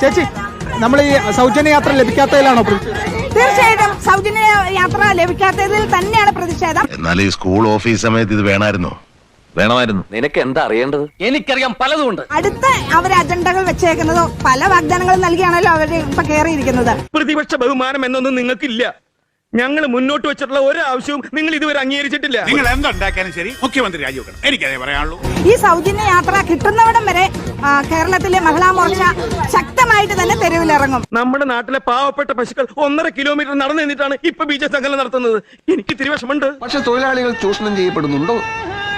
ചേച്ചി, നമ്മൾ ഈ സൗജന്യ യാത്ര ലഭിക്കാത്തതിലാണോ? തീർച്ചയായിട്ടും സൗജന്യ യാത്ര ലഭിക്കാത്തതിൽ തന്നെയാണ് പ്രതിഷേധം. എന്നാൽ ഈ സ്കൂൾ ഓഫീസ് സമയത്ത് ഇത് വേണമായിരുന്നു. നിനക്ക് എന്താ അറിയേണ്ടത്? എനിക്കറിയാം പലതുമുണ്ട്. അടുത്ത അവർ അജണ്ടകൾ വെച്ചേക്കുന്നത് പല വാഗ്ദാനങ്ങളും നൽകിയാണല്ലോ അവര് ഇപ്പൊ കയറിയിരിക്കുന്നത്. പ്രതിപക്ഷ ബഹുമാനം എന്നൊന്നും നിങ്ങൾക്കില്ല. ഞങ്ങൾ മുന്നോട്ട് വെച്ചിട്ടുള്ള ഒരു ആവശ്യവും നിങ്ങൾ ഇതുവരെ അംഗീകരിച്ചിട്ടില്ല. നിങ്ങൾ എന്തുണ്ടാക്കാനും ശരി മുഖ്യമന്ത്രി രാജിവെക്കണം. എനിക്കതേ പറയാനുള്ളൂ. ഈ സൗജന്യ യാത്ര കിട്ടുന്നവിടം വരെ കേരളത്തിലെ മഹിളാ മോർച്ച ശക്തമായിട്ട് തന്നെ തെരുവിലിറങ്ങും. നമ്മുടെ നാട്ടിലെ പാവപ്പെട്ട പശുക്കൾ 1.5 കിലോമീറ്റർ നടന്നു നിന്നിട്ടാണ് ഇപ്പൊ ബീജസങ്കലനം നടത്തുന്നത്. എനിക്ക് ഇത്തിരി വിഷമമുണ്ട്. പക്ഷെ തൊഴിലാളികൾ ചൂഷണം ചെയ്യപ്പെടുന്നുണ്ടോ?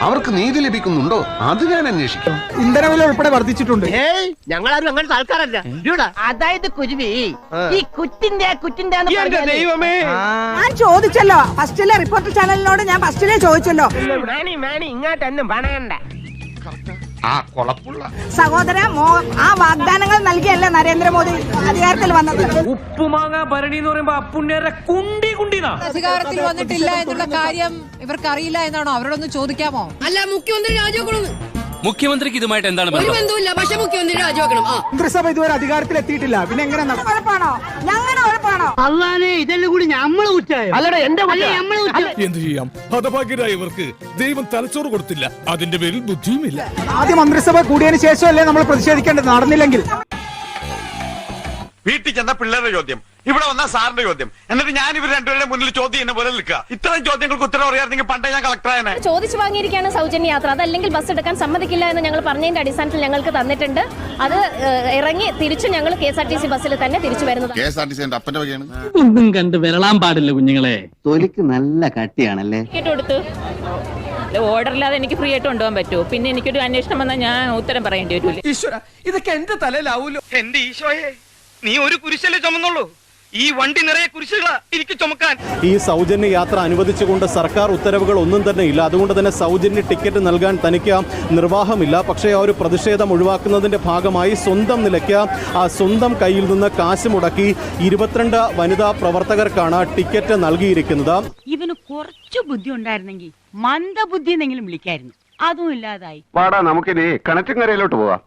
അവർക്ക് നീതി ലഭിക്കുന്നുണ്ടോ? അത് ഞാൻ അന്വേഷിക്കും. ഇന്ധനവില ഉൾപ്പെടെ വർദ്ധിച്ചിട്ടുണ്ട്. ഞങ്ങളാരും അങ്ങനത്തെ ആൾക്കാരല്ല. അതായത് കുരുവി ഈ കുറ്റിന്റെ ദൈവമേ, ഞാൻ ചോദിച്ചല്ലോ ഫസ്റ്റിലെ റിപ്പോർട്ടർ ചാനലിനോട് ഞാൻ ഫസ്റ്റിലെ ചോദിച്ചല്ലോ, ഇങ്ങോട്ടൊന്നും പണയണ്ട. സഹോദര ആ വാഗ്ദാനങ്ങൾ നൽകിയല്ല നരേന്ദ്രമോദി അധികാരത്തിൽ വന്നത്. ഉപ്പുമാങ്ങ ഭരണി എന്ന് പറയുമ്പോ അപ്പുണ്ണേരെ അധികാരത്തിൽ വന്നിട്ടില്ല എന്നുള്ള കാര്യം ഇവർക്ക് അറിയില്ല എന്നാണോ? അവരോടൊന്ന് ചോദിക്കാമോ? അല്ല, മുഖ്യമന്ത്രി രാജിവെക്കണം. മുഖ്യമന്ത്രിക്ക് ഇതുമായിട്ട് എന്താണ് ഒരു ബന്ധമില്ല, പക്ഷെ മുഖ്യമന്ത്രി രാജിവെക്കണം. മന്ത്രിസഭ ഇതുവരെ അധികാരത്തിൽ എത്തിയിട്ടില്ല, പിന്നെ എങ്ങനെ ഉറപ്പാണോ? ഞങ്ങളുടെ ഉറപ്പാണോ? അല്ലാതെ ഇതെല്ലാം കൂടി നമ്മള് കുറ്റായോ? അല്ലടാ എന്റെ എന്ത് ചെയ്യാം? ഹതഭാഗ്യരായവർക്ക് ദൈവം തലച്ചോറ് കൊടുത്തില്ല, അതിന്റെ പേരിൽ ബുദ്ധിയുമില്ല. ആദ്യം മന്ത്രിസഭ കൂടിയതിനു ശേഷമല്ലേ നമ്മൾ പ്രതിഷേധിക്കേണ്ടത്? നടന്നില്ലെങ്കിൽ വീട്ടിൽ ചെന്ന പിള്ളേരുടെ ചോദ്യം, ഇവിടെ വന്ന സാറിന്റെ ചോദ്യം, എന്നിട്ട് ഞാൻ ഇവർ രണ്ടുപേരുടെ മുന്നിൽ ചോദ്യം എന്നെ പോലെ നിൽക്കുക. ഇത്തരം ചോദ്യങ്ങൾക്ക് ഉത്തരം അറിയാമെങ്കിൽ പണ്ടേ ഞാൻ കളക്ടറായനെ. ചോദിച്ചു വാങ്ങിയിരിക്കുകയാണ് സൗജന്യ യാത്ര. അതല്ലെങ്കിൽ ബസ് എടുക്കാൻ സമ്മതിക്കില്ല എന്ന് ഞങ്ങൾ പറഞ്ഞതിന്റെ അടിസ്ഥാനത്തിൽ ഞങ്ങൾക്ക് തന്നിട്ടുണ്ട്. അത് ഇറങ്ങി തിരിച്ചു ഞങ്ങൾ KSRTC ബസ്സിൽ തന്നെ തിരിച്ചു വരുന്നത്. ഒന്നും കണ്ട് വരളാൻ പാടില്ല കുഞ്ഞുങ്ങളെ. തൊലിക്ക് നല്ല കട്ടിയാണല്ലേ. ടിക്കറ്റ് കൊടുത്ത് ഓർഡറില്ലാതെ എനിക്ക് ഫ്രീ ആയിട്ട് കൊണ്ടുപോകാൻ പറ്റുമോ? പിന്നെ എനിക്കൊരു അന്വേഷണം വന്നാൽ ഞാൻ ഉത്തരം പറയേണ്ടി വരില്ല. ഈശ്വര, ഇതൊക്കെ എന്റെ തലയിലാവൂലോ. എന്റെ ഈശോയെ, നീ ഒരു കുരിശല്ലേ ചുമന്നുള്ളൂ. ഈ വണ്ടി നിറയെ കുരിശുകളാ എനിക്ക് ചുമക്കാൻ. ഈ സൗജന്യ യാത്ര അനുവദിച്ചുകൊണ്ട് സർക്കാർ ഉത്തരവുകൾ ഒന്നും തന്നെ ഇല്ല. അതുകൊണ്ട് തന്നെ സൗജന്യ ടിക്കറ്റ് നൽകാൻ തനിക്ക് നിർവാഹമില്ല. പക്ഷേ ആ ഒരു പ്രതിഷേധം ഒഴിവാക്കുന്നതിൻ്റെ ഭാഗമായി സ്വന്തം നിലയ്ക്ക് സ്വന്തം കയ്യിൽ നിന്ന് കാശ് മുടക്കി 22 വനിതാ പ്രവർത്തകർക്കാണ് ടിക്കറ്റ് നൽകിയിരിക്കുന്നത്. ഇവന് കുറച്ചു ബുദ്ധി ഉണ്ടായിരുന്നെങ്കിൽ മന്ദബുദ്ധി എന്നെങ്കിലും വിളിക്കായിരുന്നു. അതും ഇല്ലാതായി. വാടാ, നമുക്കിനി കണക്റ്റിങ്ങരയിലോട്ട് പോവാം.